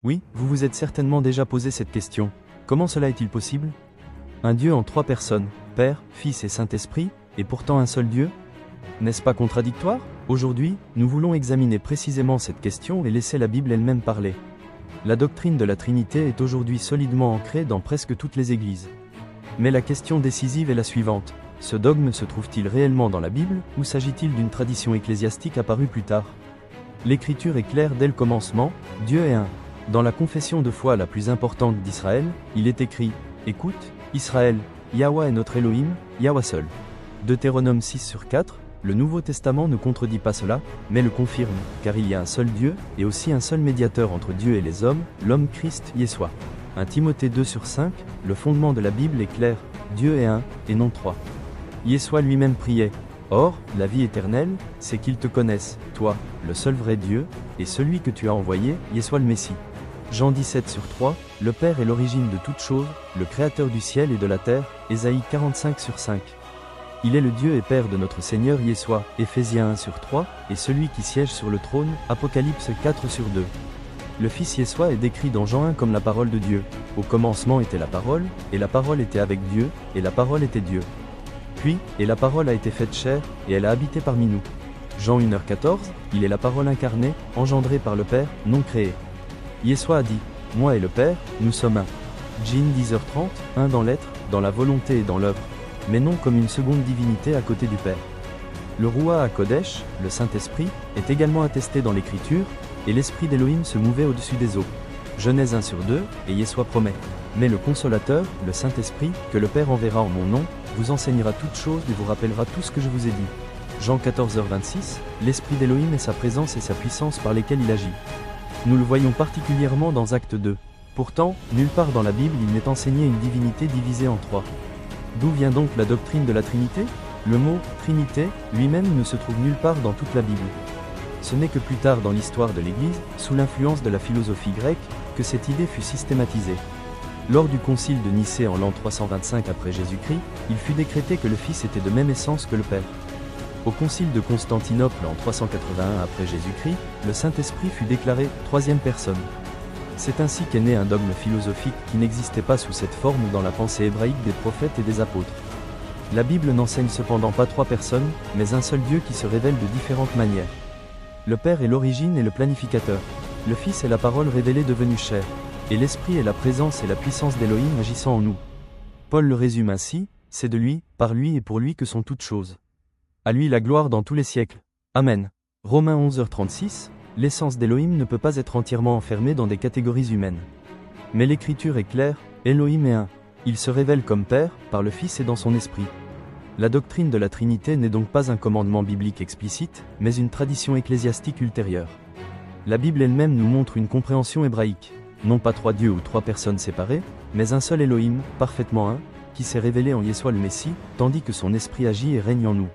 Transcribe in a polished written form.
Oui, vous vous êtes certainement déjà posé cette question. Comment cela est-il possible? Un Dieu en 3 personnes, Père, Fils et Saint-Esprit, et pourtant un seul Dieu? N'est-ce pas contradictoire? Aujourd'hui, nous voulons examiner précisément cette question et laisser la Bible elle-même parler. La doctrine de la Trinité est aujourd'hui solidement ancrée dans presque toutes les églises. Mais la question décisive est la suivante. Ce dogme se trouve-t-il réellement dans la Bible, ou s'agit-il d'une tradition ecclésiastique apparue plus tard? L'Écriture est claire dès le commencement, Dieu est un. Dans la confession de foi la plus importante d'Israël, il est écrit « Écoute, Israël, Yahweh est notre Elohim, Yahweh seul ». Deutéronome 6/4, le Nouveau Testament ne contredit pas cela, mais le confirme, car il y a un seul Dieu, et aussi un seul médiateur entre Dieu et les hommes, l'homme Christ Yeshua. 1 Timothée 2/5, le fondement de la Bible est clair, Dieu est un, et non 3. Yeshua lui-même priait. Or, la vie éternelle, c'est qu'ils te connaissent, toi, le seul vrai Dieu, et celui que tu as envoyé, Yeshua le Messie. Jean 17/3, le Père est l'origine de toutes choses, le Créateur du ciel et de la terre, Ésaïe 45/5. Il est le Dieu et Père de notre Seigneur Yeshua, Éphésiens 1/3, et celui qui siège sur le trône, Apocalypse 4/2. Le Fils Yeshua est décrit dans Jean 1 comme la parole de Dieu. Au commencement était la parole, et la parole était avec Dieu, et la parole était Dieu. Puis, et la parole a été faite chair, et elle a habité parmi nous. Jean 1h14, il est la parole incarnée, engendrée par le Père, non créée. Yeshua a dit, moi et le Père, nous sommes un. Jean 10h30, un dans l'être, dans la volonté et dans l'œuvre, mais non comme une seconde divinité à côté du Père. Le Ruach HaKodesh, le Saint-Esprit, est également attesté dans l'Écriture, et l'Esprit d'Élohim se mouvait au-dessus des eaux. Genèse 1/2, et Yeshua promet. Mais le Consolateur, le Saint-Esprit, que le Père enverra en mon nom, vous enseignera toutes choses et vous rappellera tout ce que je vous ai dit. Jean 14h26, l'Esprit d'Élohim est sa présence et sa puissance par lesquelles il agit. Nous le voyons particulièrement dans Acte 2. Pourtant, nulle part dans la Bible il n'est enseigné une divinité divisée en 3. D'où vient donc la doctrine de la Trinité? Le mot « Trinité » lui-même ne se trouve nulle part dans toute la Bible. Ce n'est que plus tard dans l'histoire de l'Église, sous l'influence de la philosophie grecque, que cette idée fut systématisée. Lors du concile de Nicée en l'an 325 après Jésus-Christ, il fut décrété que le Fils était de même essence que le Père. Au concile de Constantinople en 381 après Jésus-Christ, le Saint-Esprit fut déclaré troisième personne. C'est ainsi qu'est né un dogme philosophique qui n'existait pas sous cette forme dans la pensée hébraïque des prophètes et des apôtres. La Bible n'enseigne cependant pas 3 personnes, mais un seul Dieu qui se révèle de différentes manières. Le Père est l'origine et le planificateur. Le Fils est la parole révélée devenue chair. Et l'Esprit est la présence et la puissance d'Élohim agissant en nous. Paul le résume ainsi, c'est de lui, par lui et pour lui que sont toutes choses. À lui la gloire dans tous les siècles. Amen. Romains 11h36, l'essence d'Élohim ne peut pas être entièrement enfermée dans des catégories humaines. Mais l'Écriture est claire, Élohim est un. Il se révèle comme Père, par le Fils et dans son Esprit. La doctrine de la Trinité n'est donc pas un commandement biblique explicite, mais une tradition ecclésiastique ultérieure. La Bible elle-même nous montre une compréhension hébraïque. Non pas 3 dieux ou 3 personnes séparées, mais un seul Elohim, parfaitement un, qui s'est révélé en Yeshua le Messie, tandis que son esprit agit et règne en nous.